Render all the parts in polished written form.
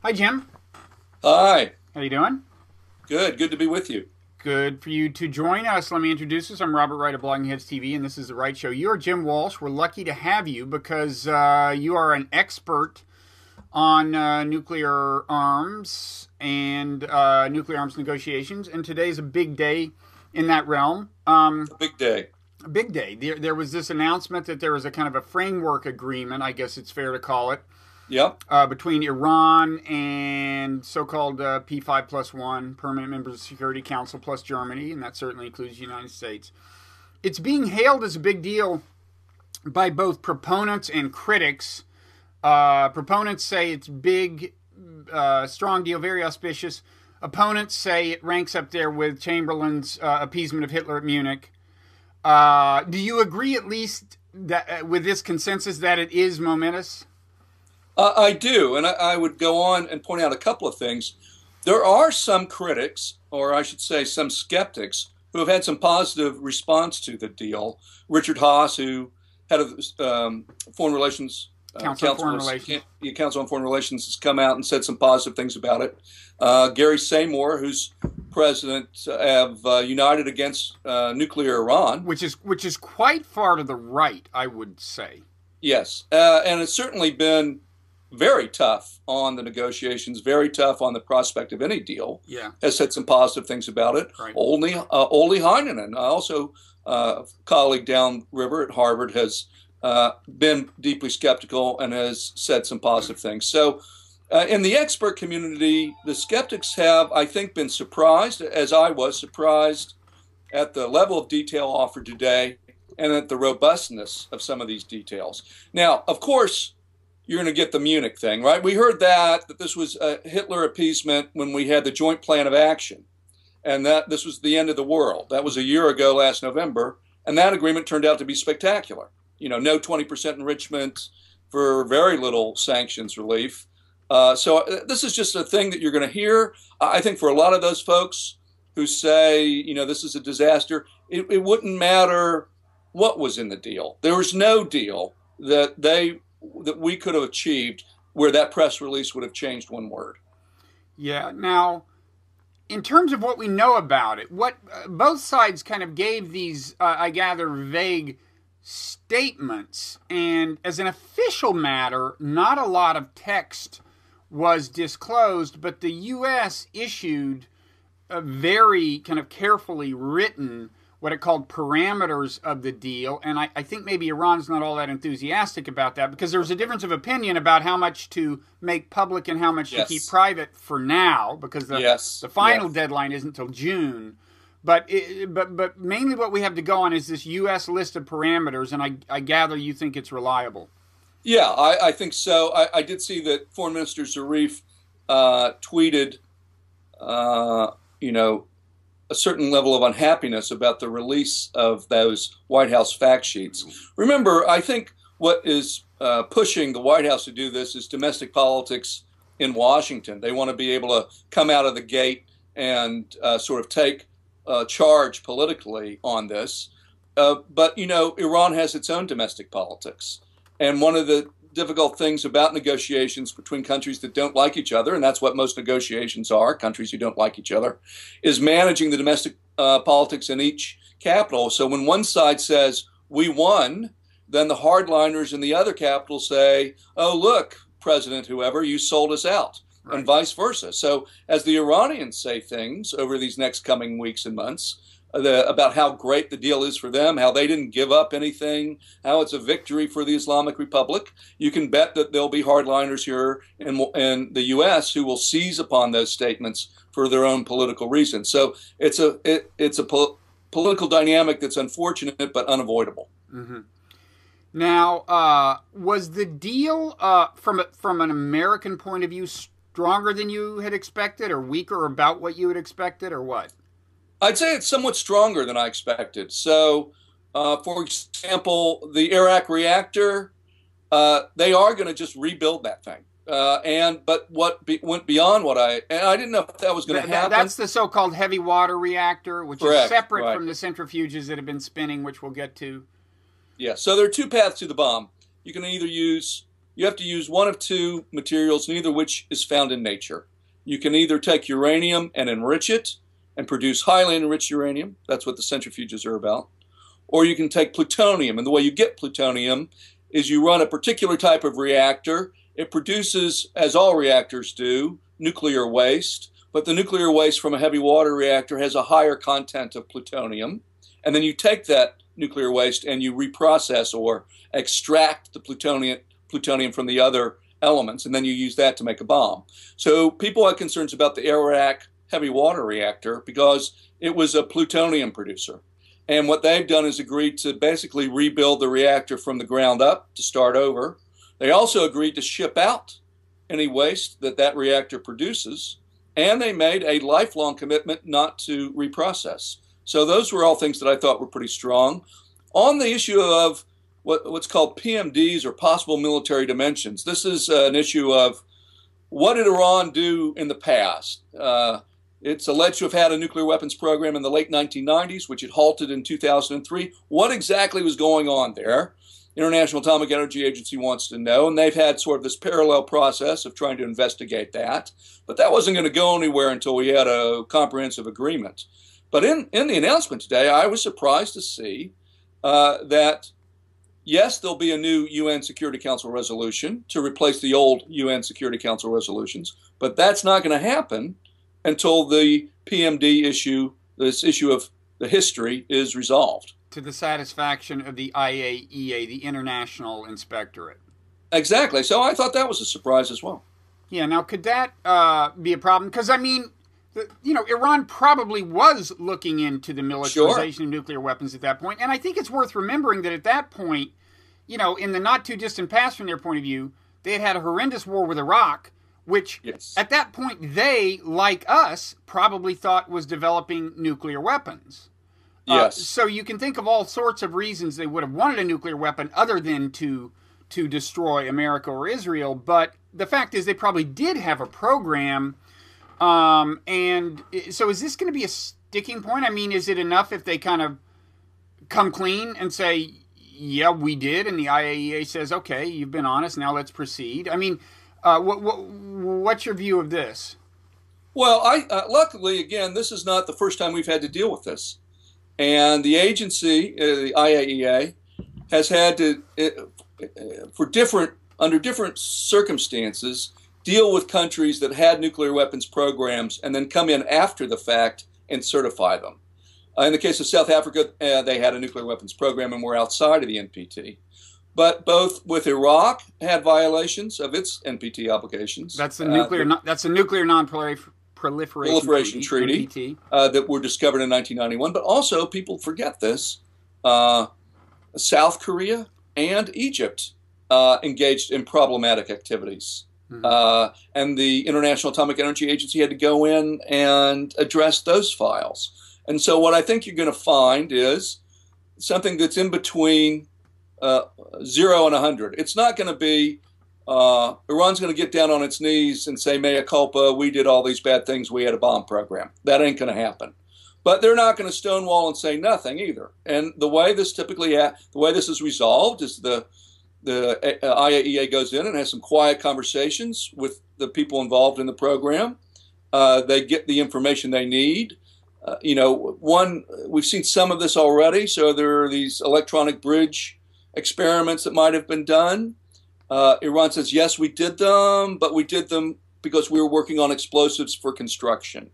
Hi, Jim. Hi. How you doing? Good. Good to be with you. Good for you to join us. Let me introduce us. I'm Robert Wright of Blogging Heads TV, and this is The Wright Show. You are Jim Walsh. We're lucky to have you because you are an expert on nuclear arms and nuclear arms negotiations, and today's a big day in that realm. A big day. A big day. There was this announcement that there was a kind of a framework agreement, I guess it's fair to call it, Yep. between Iran and so-called P5+1, permanent members of the Security Council, plus Germany, and that certainly includes the United States. It's being hailed as a big deal by both proponents and critics. Proponents say it's big, strong deal, very auspicious. Opponents say it ranks up there with Chamberlain's appeasement of Hitler at Munich. Do you agree at least that with this consensus that it is momentous? I do, and I would go on and point out a couple of things. There are some critics, or I should say some skeptics, who have had some positive response to the deal. Richard Haas, who head of Foreign Relations Council on Foreign Relations. Council on Foreign Relations, has come out and said some positive things about it. Gary Seymour, who's president of United Against Nuclear Iran, which is quite far to the right, I would say. Yes, and it's certainly been very tough on the negotiations, very tough on the prospect of any deal. Yeah, has said some positive things about it. Right. Ole Heinonen, also a colleague downriver at Harvard, has been deeply skeptical and has said some positive things. So in the expert community, the skeptics have, I think, been surprised, as I was surprised, at the level of detail offered today and at the robustness of some of these details. Now, of course, you're going to get the Munich thing, right? We heard that this was a Hitler appeasement when we had the joint plan of action, and that this was the end of the world. That was a year ago last November, and that agreement turned out to be spectacular. You know, no 20% enrichment for very little sanctions relief. So this is just a thing that you're going to hear. I think for a lot of those folks who say, you know, this is a disaster, it wouldn't matter what was in the deal. There was no deal that we could have achieved where that press release would have changed one word. Yeah. Now, in terms of what we know about it, what both sides kind of gave these, I gather, vague statements, and as an official matter, not a lot of text was disclosed, but the U.S. issued a very kind of carefully written what it called parameters of the deal, and I think maybe Iran's not all that enthusiastic about that because there's a difference of opinion about how much to make public and how much to keep private for now, because the final deadline isn't until June. But mainly what we have to go on is this U.S. list of parameters, and I gather you think it's reliable. Yeah, I think so. I did see that Foreign Minister Zarif tweeted, a certain level of unhappiness about the release of those White House fact sheets. Remember, I think what is pushing the White House to do this is domestic politics in Washington. They want to be able to come out of the gate and sort of take charge politically on this. But, you know, Iran has its own domestic politics. And one of the difficult things about negotiations between countries that don't like each other, and that's what most negotiations are, countries who don't like each other, is managing the domestic politics in each capital. So when one side says, we won, then the hardliners in the other capital say, oh, look, President whoever, you sold us out, right, and vice versa. So as the Iranians say things over these next coming weeks and months, about how great the deal is for them, how they didn't give up anything, how it's a victory for the Islamic Republic, you can bet that there'll be hardliners here in the U.S. who will seize upon those statements for their own political reasons. So it's a political dynamic that's unfortunate but unavoidable. Mm-hmm. Now, was the deal from an American point of view stronger than you had expected, or weaker, or about what you had expected, or what? I'd say it's somewhat stronger than I expected. So, for example, the Iraq reactor, they are going to just rebuild that thing. But what went beyond what I didn't know if that was going to happen. That's the so-called heavy water reactor, which is separate from the centrifuges that have been spinning, which we'll get to. Yeah, so there are two paths to the bomb. You can either use you have to use one of two materials, neither of which is found in nature. You can either take uranium and enrich it and produce highly enriched uranium. That's what the centrifuges are about. Or you can take plutonium. And the way you get plutonium is you run a particular type of reactor. It produces, as all reactors do, nuclear waste. But the nuclear waste from a heavy water reactor has a higher content of plutonium. And then you take that nuclear waste and you reprocess or extract the plutonium from the other elements, and then you use that to make a bomb. So people had concerns about the Iraq heavy water reactor because it was a plutonium producer. And what they've done is agreed to basically rebuild the reactor from the ground up to start over. They also agreed to ship out any waste that that reactor produces, and they made a lifelong commitment not to reprocess. So those were all things that I thought were pretty strong. On the issue of what's called PMDs, or possible military dimensions, this is an issue of what did Iran do in the past? It's alleged to have had a nuclear weapons program in the late 1990s, which it halted in 2003. What exactly was going on there? International Atomic Energy Agency wants to know, and they've had sort of this parallel process of trying to investigate that. But that wasn't going to go anywhere until we had a comprehensive agreement. But in the announcement today, I was surprised to see that, yes, there'll be a new UN Security Council resolution to replace the old UN Security Council resolutions, but that's not going to happen until the PMD issue, this issue of the history, is resolved. To the satisfaction of the IAEA, the International Inspectorate. Exactly. So I thought that was a surprise as well. Yeah, now could that be a problem? Because, I mean, Iran probably was looking into the militarization of nuclear weapons at that point. And I think it's worth remembering that at that point, in the not too distant past from their point of view, they had a horrendous war with Iraq, which at that point they, like us, probably thought was developing nuclear weapons. Yes. So you can think of all sorts of reasons they would have wanted a nuclear weapon other than to destroy America or Israel. But the fact is they probably did have a program. And so is this going to be a sticking point? I mean, is it enough if they kind of come clean and say, yeah, we did, and the IAEA says, okay, you've been honest, now let's proceed? I mean, what's your view of this? Well, luckily, again, this is not the first time we've had to deal with this. And the agency, the IAEA, has had to, under different circumstances, deal with countries that had nuclear weapons programs and then come in after the fact and certify them. In the case of South Africa, they had a nuclear weapons program and were outside of the NPT. But both with Iraq had violations of its NPT obligations. That's the nuclear. That's a nuclear non-proliferation treaty that were discovered in 1991. But also, people forget this: South Korea and Egypt engaged in problematic activities. Mm-hmm. And the International Atomic Energy Agency had to go in and address those files. And so what I think you're going to find is something that's in between 0 and 100. It's not going to be Iran's going to get down on its knees and say, mea culpa, we did all these bad things, we had a bomb program. That ain't going to happen. But they're not going to stonewall and say nothing either. And the way this is resolved is the IAEA goes in and has some quiet conversations with the people involved in the program. They get the information they need. We've seen some of this already. So there are these electronic bridge experiments that might have been done. Iran says, yes, we did them, but we did them because we were working on explosives for construction.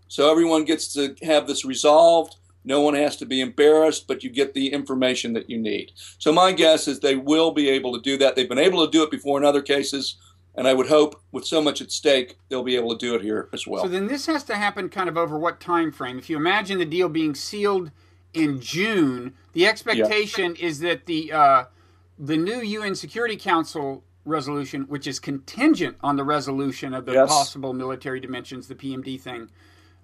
So everyone gets to have this resolved. No one has to be embarrassed, but you get the information that you need. So my guess is they will be able to do that. They've been able to do it before in other cases, and I would hope with so much at stake, they'll be able to do it here as well. So then this has to happen kind of over what time frame? If you imagine the deal being sealed in June, the expectation is that the new UN Security Council resolution, which is contingent on the resolution of the possible military dimensions, the PMD thing,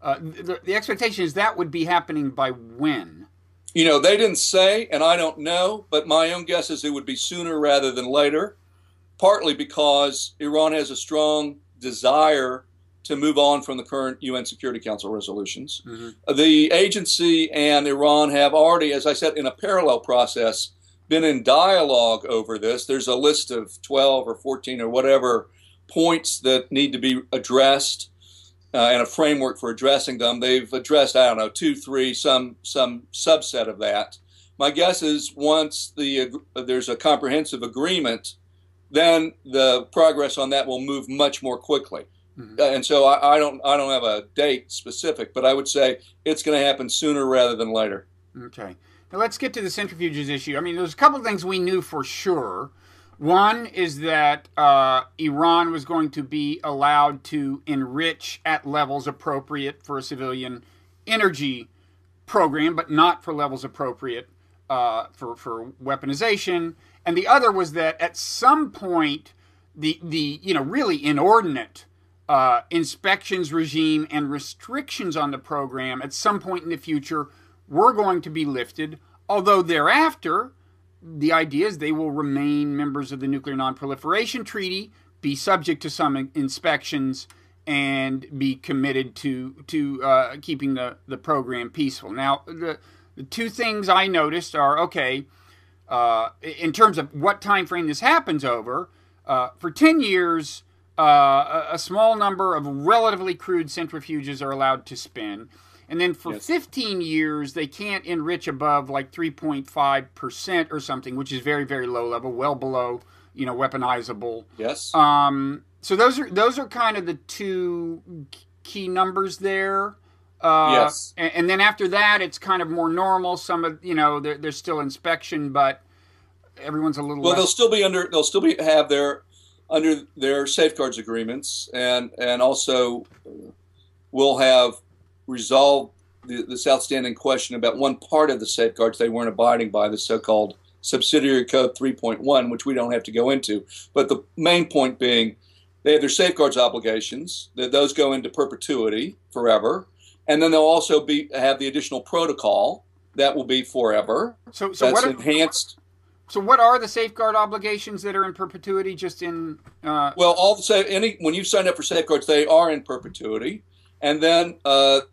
the expectation is that would be happening by when? They didn't say, and I don't know, but my own guess is it would be sooner rather than later, partly because Iran has a strong desire to move on from the current UN Security Council resolutions. Mm-hmm. The agency and Iran have already, as I said, in a parallel process, been in dialogue over this. There's a list of 12 or 14 or whatever points that need to be addressed and a framework for addressing them. They've addressed, I don't know, 2, 3, some subset of that. My guess is once there's a comprehensive agreement, then the progress on that will move much more quickly. Mm-hmm. And so I don't have a date specific, but I would say it's going to happen sooner rather than later. Okay. Now let's get to the centrifuges issue. I mean, there's a couple of things we knew for sure. One is that Iran was going to be allowed to enrich at levels appropriate for a civilian energy program, but not for levels appropriate for weaponization. And the other was that at some point, the really inordinate inspections regime and restrictions on the program at some point in the future were going to be lifted, although thereafter, the idea is they will remain members of the Nuclear Non-Proliferation Treaty, be subject to some inspections, and be committed to keeping the program peaceful. Now, the two things I noticed are, okay, in terms of what time frame this happens over, for 10 years, a small number of relatively crude centrifuges are allowed to spin. And then for 15 years, they can't enrich above like 3.5% or something, which is very, very low level, well below, weaponizable. Yes. So those are kind of the two key numbers there. Yes. And then after that, it's kind of more normal. Some of there's still inspection, but everyone's a little. Well, they'll still have under their safeguards agreements, and also will have resolved this outstanding question about one part of the safeguards they weren't abiding by, the so-called Subsidiary Code 3.1, which we don't have to go into. But the main point being, they have their safeguards obligations, that those go into perpetuity forever, and then they'll also have the additional protocol that will be forever. So that's enhanced. So what are the safeguard obligations that are in perpetuity? Just in well, when you sign up for safeguards, they are in perpetuity. And then that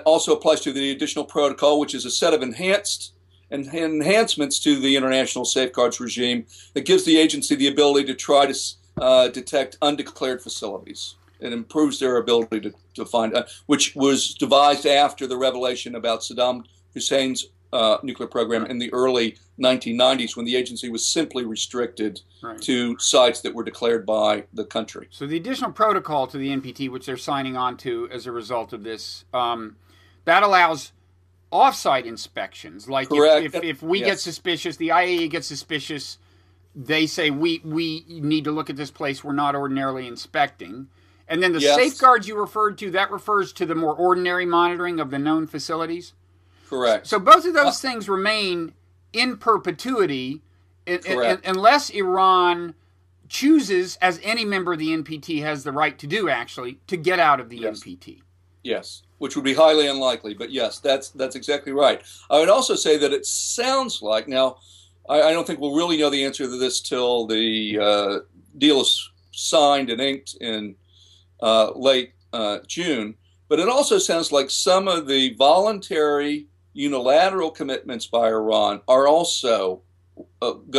also applies to the additional protocol, which is a set of enhancements to the international safeguards regime that gives the agency the ability to try to detect undeclared facilities. It improves their ability to find, which was devised after the revelation about Saddam Hussein's nuclear program in the early 1990s, when the agency was simply restricted to sites that were declared by the country. So the additional protocol to the NPT, which they're signing on to as a result of this, that allows off-site inspections. Like if we get suspicious, the IAEA gets suspicious, they say we need to look at this place we're not ordinarily inspecting. And then the safeguards you referred to, that refers to the more ordinary monitoring of the known facilities? Correct. So both of those things remain in perpetuity unless Iran chooses, as any member of the NPT has the right to do, actually, to get out of the NPT. Yes, which would be highly unlikely. But yes, that's exactly right. I would also say that it sounds like, now, I don't think we'll really know the answer to this till the deal is signed and inked in late June, but it also sounds like some of the voluntary unilateral commitments by Iran are also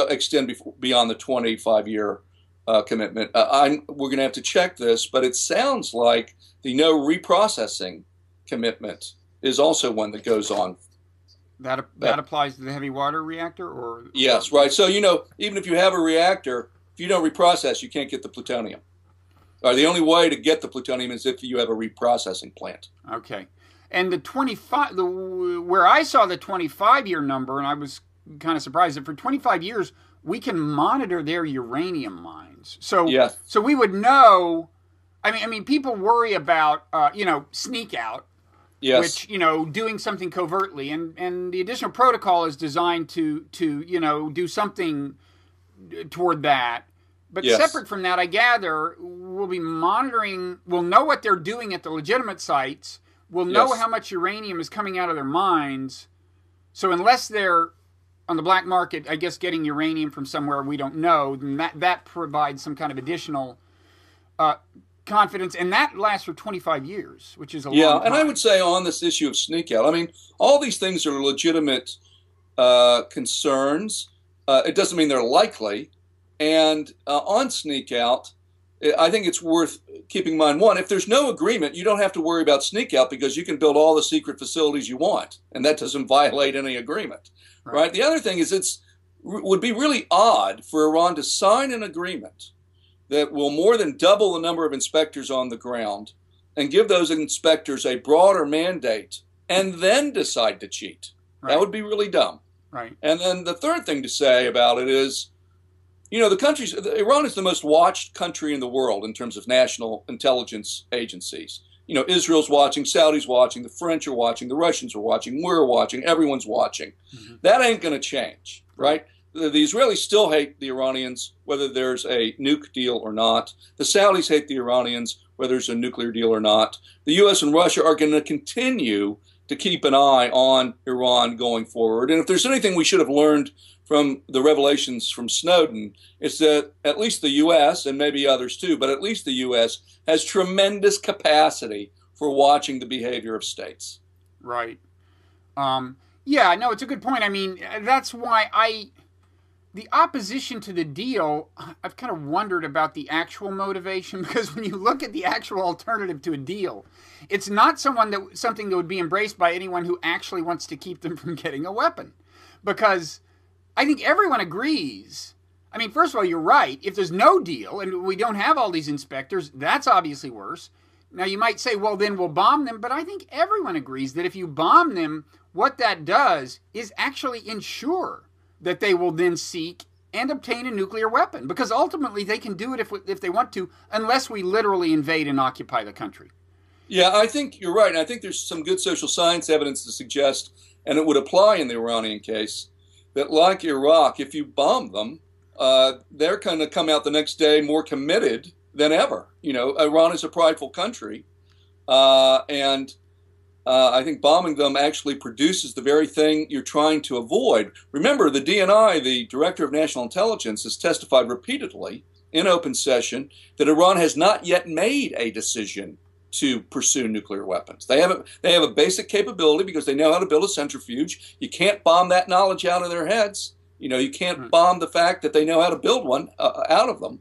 extend beyond the 25-year commitment. We're going to have to check this, but it sounds like the no reprocessing commitment is also one that goes on. That applies to the heavy water reactor? Or yes, right. So, even if you have a reactor, if you don't reprocess, you can't get the plutonium. The only way to get the plutonium is if you have a reprocessing plant. Okay. And where I saw the 25-year number, and I was kind of surprised that for 25 years, we can monitor their uranium mines. So we would know. I mean, people worry about, sneak out, which, doing something covertly. And the additional protocol is designed to do something toward that. But separate from that, I gather, we'll be monitoring, we'll know what they're doing at the legitimate sites, we'll know how much uranium is coming out of their mines. So unless they're on the black market, I guess, getting uranium from somewhere we don't know, then that provides some kind of additional confidence. And that lasts for 25 years, which is a long time. And I would say on this issue of sneak out, I mean, all these things are legitimate concerns. It doesn't mean they're likely. And on sneak out, I think it's worth keeping in mind, one, if there's no agreement, you don't have to worry about sneak out because you can build all the secret facilities you want, and that doesn't violate any agreement, right? The other thing is would be really odd for Iran to sign an agreement that will more than double the number of inspectors on the ground and give those inspectors a broader mandate and then decide to cheat. Right. That would be really dumb. Right. And then the third thing to say about it is, Iran is the most watched country in the world in terms of national intelligence agencies. Israel's watching, Saudi's watching, the French are watching, the Russians are watching, we're watching, everyone's watching. Mm-hmm. That ain't going to change, right? The Israelis still hate the Iranians, whether there's a nuke deal or not. The Saudis hate the Iranians, whether there's a nuclear deal or not. The U.S. and Russia are going to continue to keep an eye on Iran going forward. And if there's anything we should have learned from the revelations from Snowden, it's that at least the U.S., and maybe others too, but at least the U.S. has tremendous capacity for watching the behavior of states. Right. Yeah, no, it's a good point. I mean, that's why the opposition to the deal, I've kind of wondered about the actual motivation, because when you look at the actual alternative to a deal, it's not something that would be embraced by anyone who actually wants to keep them from getting a weapon. Because I think everyone agrees. I mean, first of all, you're right. If there's no deal and we don't have all these inspectors, that's obviously worse. Now, you might say, well, then we'll bomb them. But I think everyone agrees that if you bomb them, what that does is actually ensure that they will then seek and obtain a nuclear weapon. Because ultimately, they can do it if they want to, unless we literally invade and occupy the country. Yeah, I think you're right. And I think there's some good social science evidence to suggest, and it would apply in the Iranian case, that like Iraq, if you bomb them, they're going to come out the next day more committed than ever. Iran is a prideful country, and I think bombing them actually produces the very thing you're trying to avoid. Remember, the DNI, the Director of National Intelligence, has testified repeatedly in open session that Iran has not yet made a decision to pursue nuclear weapons. They have a basic capability because they know how to build a centrifuge. You can't bomb that knowledge out of their heads. You can't bomb the fact that they know how to build one out of them.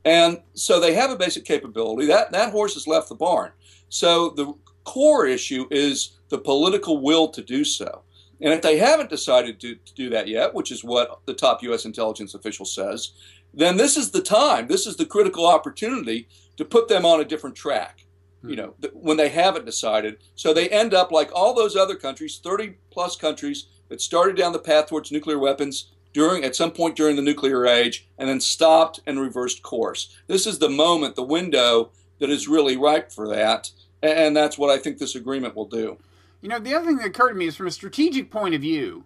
And so they have a basic capability. That horse has left the barn. So the core issue is the political will to do so. And if they haven't decided to do that yet, which is what the top U.S. intelligence official says, then this is the time, this is the critical opportunity to put them on a different track. When they haven't decided. So they end up like all those other countries, 30 plus countries that started down the path towards nuclear weapons at some point during the nuclear age, and then stopped and reversed course. This is the moment, the window that is really ripe for that. And that's what I think this agreement will do. The other thing that occurred to me is, from a strategic point of view,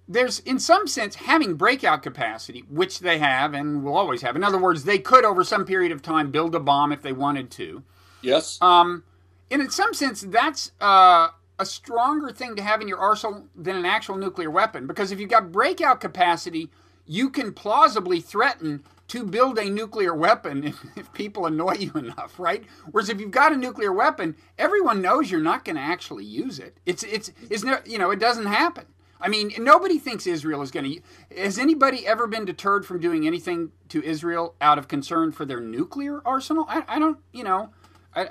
there's, in some sense, having breakout capacity, which they have and will always have. In other words, they could, over some period of time, build a bomb if they wanted to. Yes. And in some sense, that's a stronger thing to have in your arsenal than an actual nuclear weapon. Because if you've got breakout capacity, you can plausibly threaten to build a nuclear weapon if people annoy you enough, right? Whereas if you've got a nuclear weapon, everyone knows you're not going to actually use it. It doesn't happen. I mean, nobody thinks Israel is going to... Has anybody ever been deterred from doing anything to Israel out of concern for their nuclear arsenal? I don't,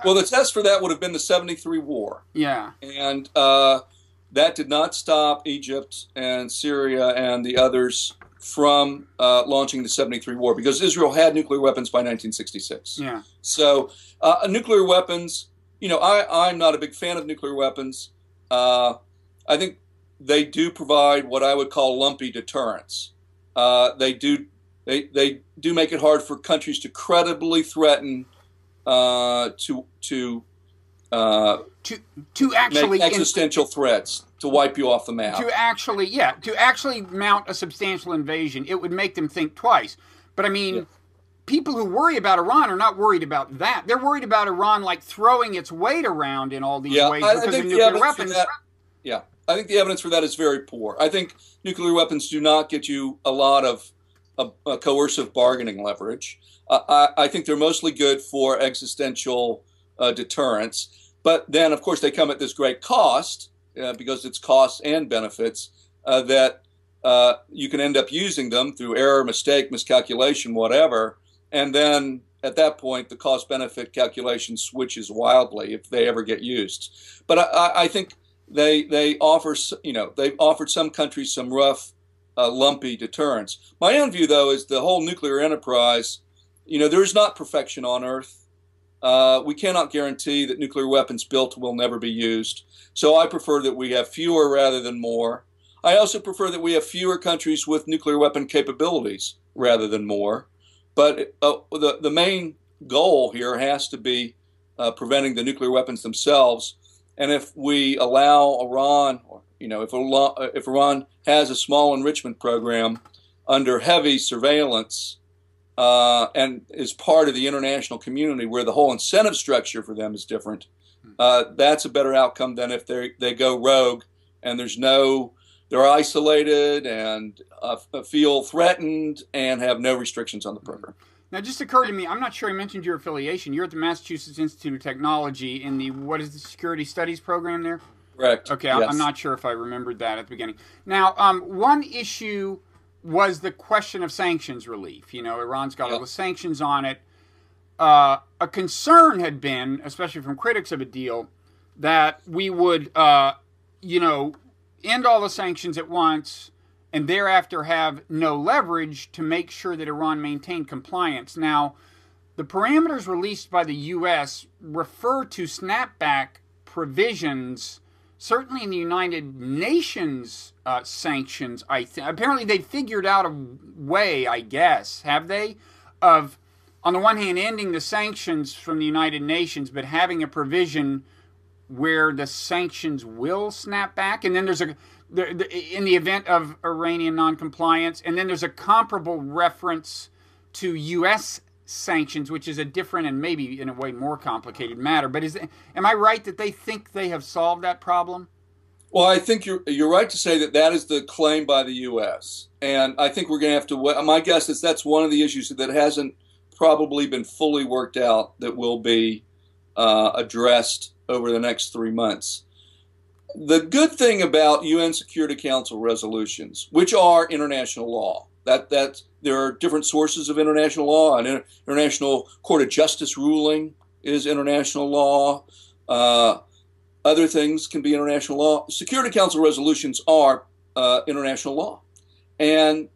Well, the test for that would have been the 73 war. Yeah. And that did not stop Egypt and Syria and the others from launching the 73 war, because Israel had nuclear weapons by 1966. Yeah. So nuclear weapons, I'm not a big fan of nuclear weapons. I think they do provide what I would call lumpy deterrence. They do make it hard for countries to credibly threaten to actually make existential threats to wipe you off the map. To actually mount a substantial invasion, it would make them think twice. But I mean, people who worry about Iran are not worried about that. They're worried about Iran throwing its weight around in all these ways because of nuclear weapons. I think the evidence for that is very poor. I think nuclear weapons do not get you a lot of coercive bargaining leverage. I think they're mostly good for existential deterrence. But then, of course, they come at this great cost, because it's costs and benefits that you can end up using them through error, mistake, miscalculation, whatever. And then at that point, the cost-benefit calculation switches wildly if they ever get used. But I think they offer, they've offered some countries some rough, lumpy deterrence. My own view, though, is the whole nuclear enterprise, there is not perfection on Earth. We cannot guarantee that nuclear weapons built will never be used. So I prefer that we have fewer rather than more. I also prefer that we have fewer countries with nuclear weapon capabilities rather than more. But the main goal here has to be preventing the nuclear weapons themselves. And if we allow Iran, if Iran has a small enrichment program under heavy surveillance and is part of the international community where the whole incentive structure for them is different, that's a better outcome than if they go rogue and they're isolated and feel threatened and have no restrictions on the program. Now, it just occurred to me, I'm not sure I mentioned your affiliation. You're at the Massachusetts Institute of Technology in what is the Security Studies program there? Correct. Okay, yes. I'm not sure if I remembered that at the beginning. Now, one issue was the question of sanctions relief. Iran's got all the sanctions on it. A concern had been, especially from critics of a deal, that we would, end all the sanctions at once and thereafter have no leverage to make sure that Iran maintained compliance. Now, the parameters released by the U.S. refer to snapback provisions, certainly in the United Nations sanctions, I think. Apparently they figured out a way, I guess, have they, of, on the one hand, ending the sanctions from the United Nations, but having a provision where the sanctions will snap back, and then there's in the event of Iranian noncompliance, and then there's a comparable reference to U.S. sanctions, which is a different and maybe in a way more complicated matter. But am I right that they think they have solved that problem? Well, I think you're right to say that is the claim by the U.S. And I think we're going to have to. My guess is that's one of the issues that hasn't probably been fully worked out that will be addressed over the next 3 months. The good thing about UN Security Council resolutions, which are international law, that there are different sources of international law. An International Court of Justice ruling is international law. Other things can be international law. Security Council resolutions are international law, and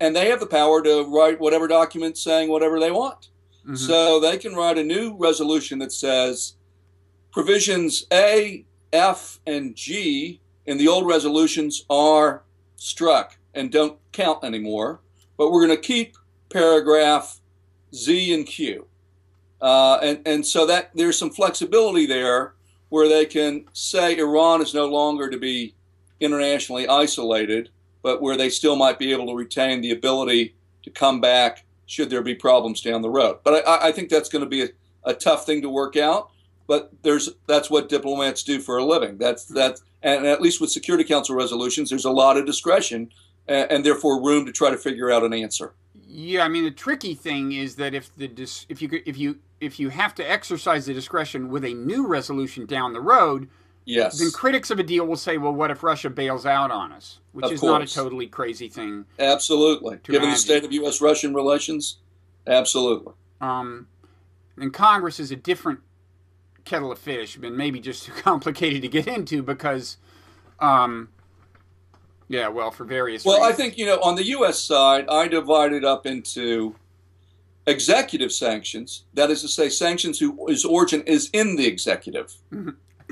they have the power to write whatever document saying whatever they want. Mm-hmm. So they can write a new resolution that says provisions A, F, and G in the old resolutions are struck and don't count anymore, but we're going to keep paragraph Z and Q. And so that there's some flexibility there where they can say Iran is no longer to be internationally isolated, but where they still might be able to retain the ability to come back should there be problems down the road. But I think that's going to be a tough thing to work out. But that's what diplomats do for a living. And at least with Security Council resolutions, there's a lot of discretion and therefore room to try to figure out an answer. Yeah, I mean the tricky thing is that if you have to exercise the discretion with a new resolution down the road, yes, then critics of a deal will say, well, what if Russia bails out on us? Which is not a totally crazy thing. Absolutely. Given the state of U.S.-Russian relations, absolutely. And Congress is a different kettle of fish, but maybe just too complicated to get into because, for various reasons. Well, I think, on the U.S. side, I divided up into executive sanctions, that is to say, sanctions whose origin is in the executive. Mm-hmm.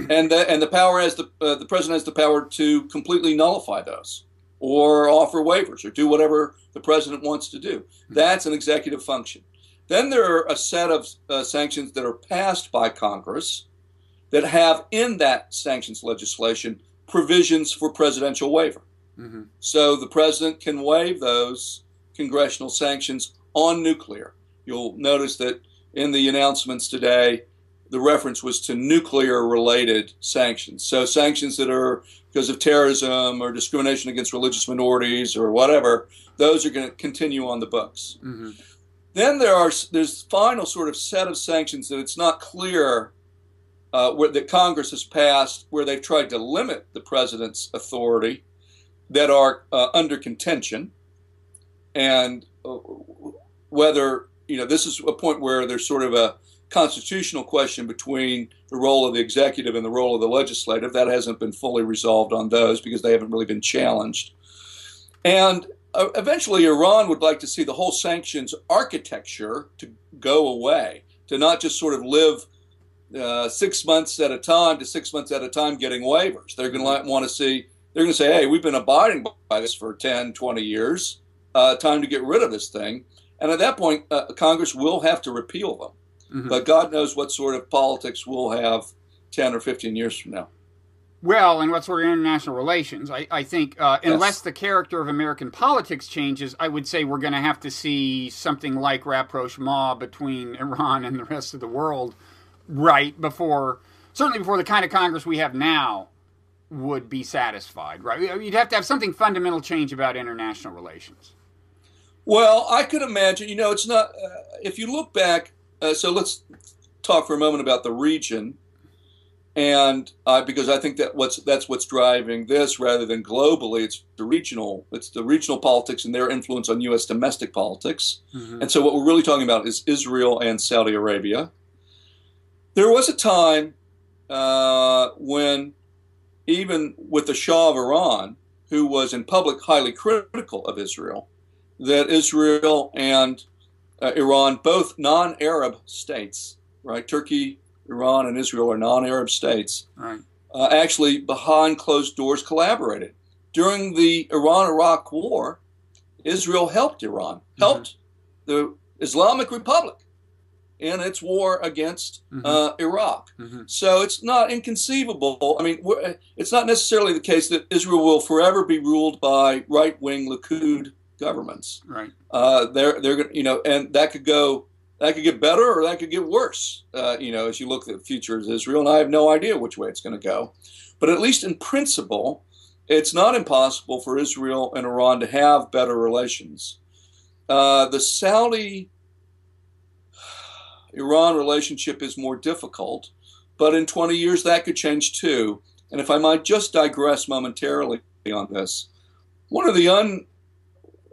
And the power has the president has the power to completely nullify those or offer waivers or do whatever the president wants to do. That's an executive function. Then there are a set of sanctions that are passed by Congress that have in that sanctions legislation provisions for presidential waiver. Mm-hmm. So the president can waive those congressional sanctions on nuclear. You'll notice that in the announcements today, the reference was to nuclear-related sanctions. So sanctions that are because of terrorism or discrimination against religious minorities or whatever, those are going to continue on the books. Mm-hmm. Then there's final sort of set of sanctions that it's not clear that Congress has passed where they've tried to limit the president's authority. that are under contention, and whether, this is a point where there's sort of a constitutional question between the role of the executive and the role of the legislative. That hasn't been fully resolved on those because they haven't really been challenged. And eventually Iran would like to see the whole sanctions architecture to go away, to not just sort of live 6 months at a time to 6 months at a time getting waivers. They're going to want to see, they're going to say, hey, we've been abiding by this for 10, 20 years. Time to get rid of this thing. And at that point, Congress will have to repeal them. Mm-hmm. But God knows what sort of politics we'll have 10 or 15 years from now. Well, and what sort of international relations? I think unless the character of American politics changes, I would say we're going to have to see something like rapprochement between Iran and the rest of the world certainly before the kind of Congress we have now would be satisfied, right? You'd have to have something fundamental change about international relations. Well, I could imagine, it's not, if you look back, so let's talk for a moment about the region, and because I think that's what's driving this rather than globally. It's the regional politics and their influence on U.S. domestic politics. Mm-hmm. And so what we're really talking about is Israel and Saudi Arabia. There was a time when, even with the Shah of Iran, who was in public highly critical of Israel, that Israel and Iran, both non-Arab states, right? Turkey, Iran, and Israel are non-Arab states, right. Actually behind closed doors collaborated. During the Iran-Iraq War, Israel helped Iran, helped the Islamic Republic in its war against Iraq. Mm-hmm. So it's not inconceivable. I mean, it's not necessarily the case that Israel will forever be ruled by right-wing Likud governments. Right. They're and that could get better or that could get worse. As you look at the future of Israel, and I have no idea which way it's going to go. But at least in principle, it's not impossible for Israel and Iran to have better relations. The Saudi-Iran relationship is more difficult, but in 20 years that could change too. And if I might just digress momentarily on this, one of the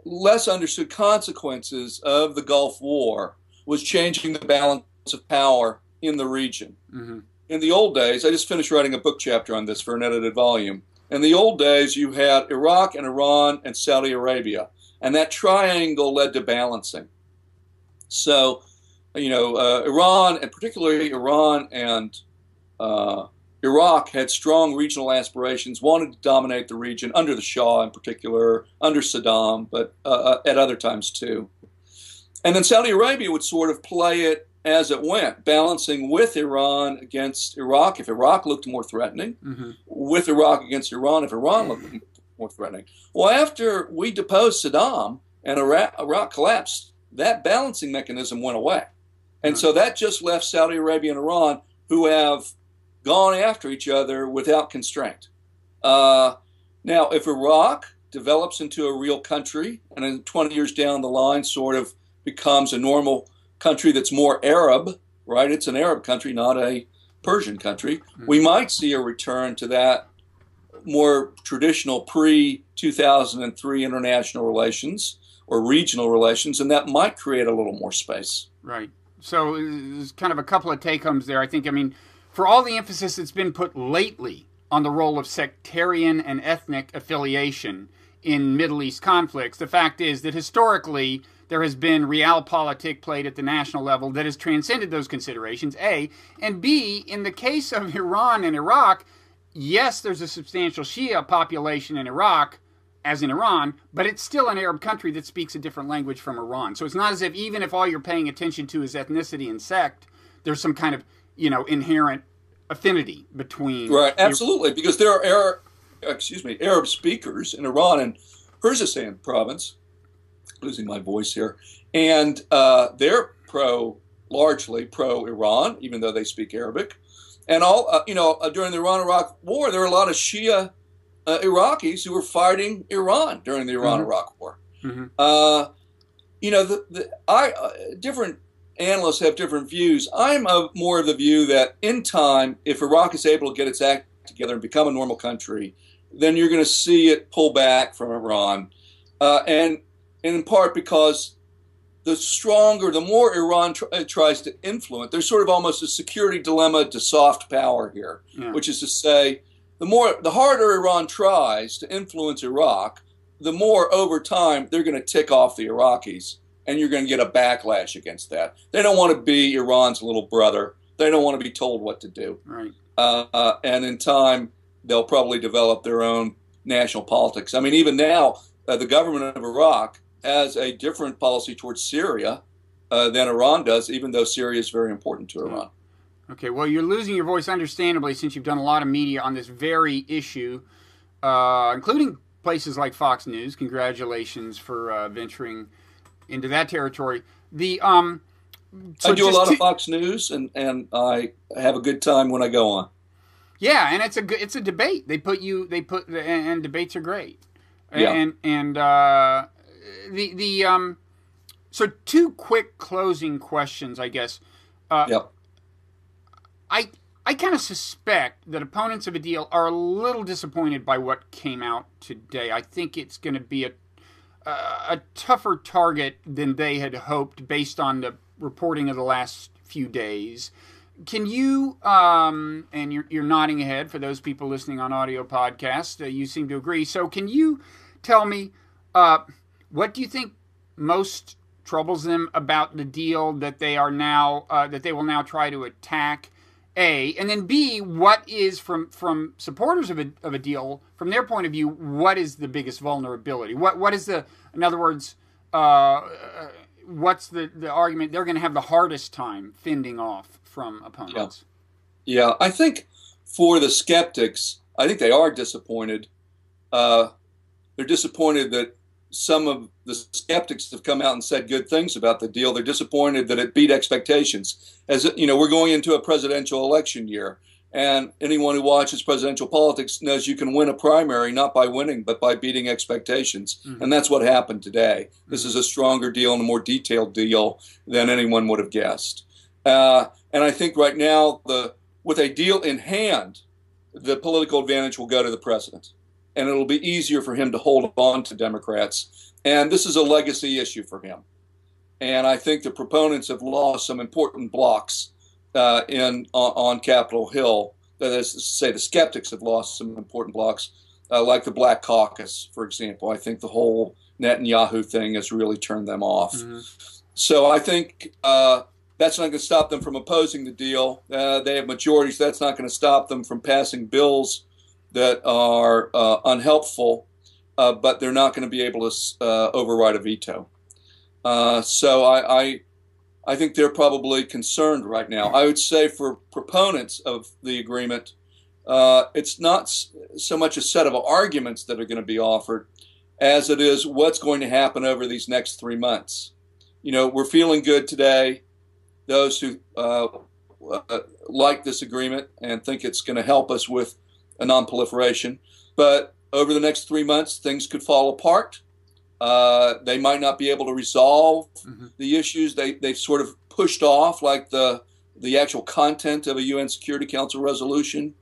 less understood consequences of the Gulf War was changing the balance of power in the region. Mm-hmm. In the old days, I just finished writing a book chapter on this for an edited volume. In the old days, you had Iraq and Iran and Saudi Arabia, and that triangle led to balancing. So, Iran, and particularly Iran and Iraq, had strong regional aspirations, wanted to dominate the region under the Shah in particular, under Saddam, but at other times too. And then Saudi Arabia would sort of play it as it went, balancing with Iran against Iraq if Iraq looked more threatening, with Iraq against Iran if Iran looked more threatening. Well, after we deposed Saddam and Iraq collapsed, that balancing mechanism went away. And so that just left Saudi Arabia and Iran, who have gone after each other without constraint. Now, if Iraq develops into a real country and in 20 years down the line sort of becomes a normal country that's more Arab, right? It's an Arab country, not a Persian country. Mm-hmm. We might see a return to that more traditional pre-2003 international relations or regional relations, and that might create a little more space. Right. So there's kind of a couple of take-homes there. I think, for all the emphasis that's been put lately on the role of sectarian and ethnic affiliation in Middle East conflicts, the fact is that historically there has been realpolitik played at the national level that has transcended those considerations, A. And B, in the case of Iran and Iraq, yes, there's a substantial Shia population in Iraq, as in Iran, but it's still an Arab country that speaks a different language from Iran. So it's not as if, even if all you're paying attention to is ethnicity and sect, there's some kind of, inherent affinity between... Right, absolutely, because there are Arab speakers in Iran and Khuzestan province, losing my voice here, and they're largely pro-Iran, even though they speak Arabic. And during the Iran-Iraq War, there were a lot of Shia Iraqis who were fighting Iran during the Iran-Iraq War. Mm-hmm. Different analysts have different views. I'm more of the view that in time, if Iraq is able to get its act together and become a normal country, then you're going to see it pull back from Iran. And in part because the more Iran tries to influence, there's sort of almost a security dilemma to soft power here, which is to say, the harder Iran tries to influence Iraq, the more over time they're going to tick off the Iraqis, and you're going to get a backlash against that. They don't want to be Iran's little brother. They don't want to be told what to do. Right. And in time, they'll probably develop their own national politics. I mean, even now, the government of Iraq has a different policy towards Syria than Iran does, even though Syria is very important to Iran. Okay, well, you're losing your voice understandably since you've done a lot of media on this very issue, including places like Fox News. Congratulations for venturing into that territory. I do a lot of Fox News, and I have a good time when I go on. Yeah, and it's a debate. And debates are great. Yeah. So two quick closing questions, I guess. Yep. I kind of suspect that opponents of a deal are a little disappointed by what came out today. I think it's going to be a tougher target than they had hoped based on the reporting of the last few days. Can you, and you're nodding ahead for those people listening on audio podcasts, you seem to agree. So can you tell me, what do you think most troubles them about the deal that they will now try to attack? A, and then B, what is from supporters of a deal, from their point of view, what is the biggest vulnerability? What is in other words, what's the argument they're going to have the hardest time fending off from opponents? Yeah, I think for the skeptics, I think they are disappointed. They're disappointed that some of the skeptics have come out and said good things about the deal. They're disappointed that it beat expectations. As you know, we're going into a presidential election year, and anyone who watches presidential politics knows you can win a primary not by winning, but by beating expectations. Mm-hmm. And that's what happened today. Mm-hmm. This is a stronger deal and a more detailed deal than anyone would have guessed. And I think right now, with a deal in hand, the political advantage will go to the president. And it'll be easier for him to hold on to Democrats. And this is a legacy issue for him. And I think the proponents have lost some important blocks on Capitol Hill. That is to say, the skeptics have lost some important blocks, like the Black Caucus, for example. I think the whole Netanyahu thing has really turned them off. Mm-hmm. So I think that's not going to stop them from opposing the deal. They have majorities. That's not going to stop them from passing bills that are unhelpful, but they're not going to be able to override a veto. So I think they're probably concerned right now. I would say for proponents of the agreement, it's not so much a set of arguments that are going to be offered as it is what's going to happen over these next 3 months. You know, we're feeling good today. Those who like this agreement and think it's going to help us with a non-proliferation. But over the next 3 months, things could fall apart. They might not be able to resolve the issues they've sort of pushed off, like the actual content of a UN Security Council resolution.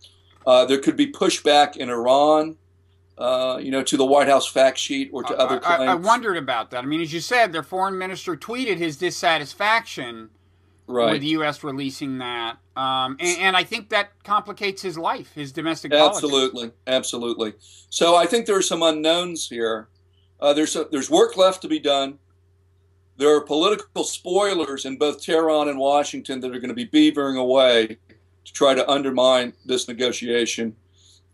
There could be pushback in Iran, to the White House fact sheet or to other claims. I wondered about that. I mean, as you said, their foreign minister tweeted his dissatisfaction with the U.S. releasing that. And I think that complicates his life, his domestic politics. Absolutely. So I think there are some unknowns here. There's work left to be done. There are political spoilers in both Tehran and Washington that are going to be beavering away to try to undermine this negotiation.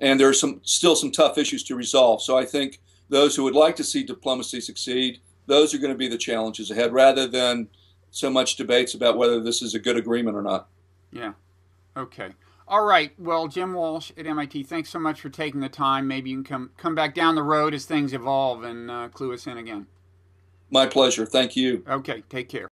And there are still some tough issues to resolve. So I think those who would like to see diplomacy succeed, those are going to be the challenges ahead, rather than so much debates about whether this is a good agreement or not. Yeah. Okay. All right. Well, Jim Walsh at MIT, thanks so much for taking the time. Maybe you can come back down the road as things evolve and clue us in again. My pleasure. Thank you. Okay. Take care.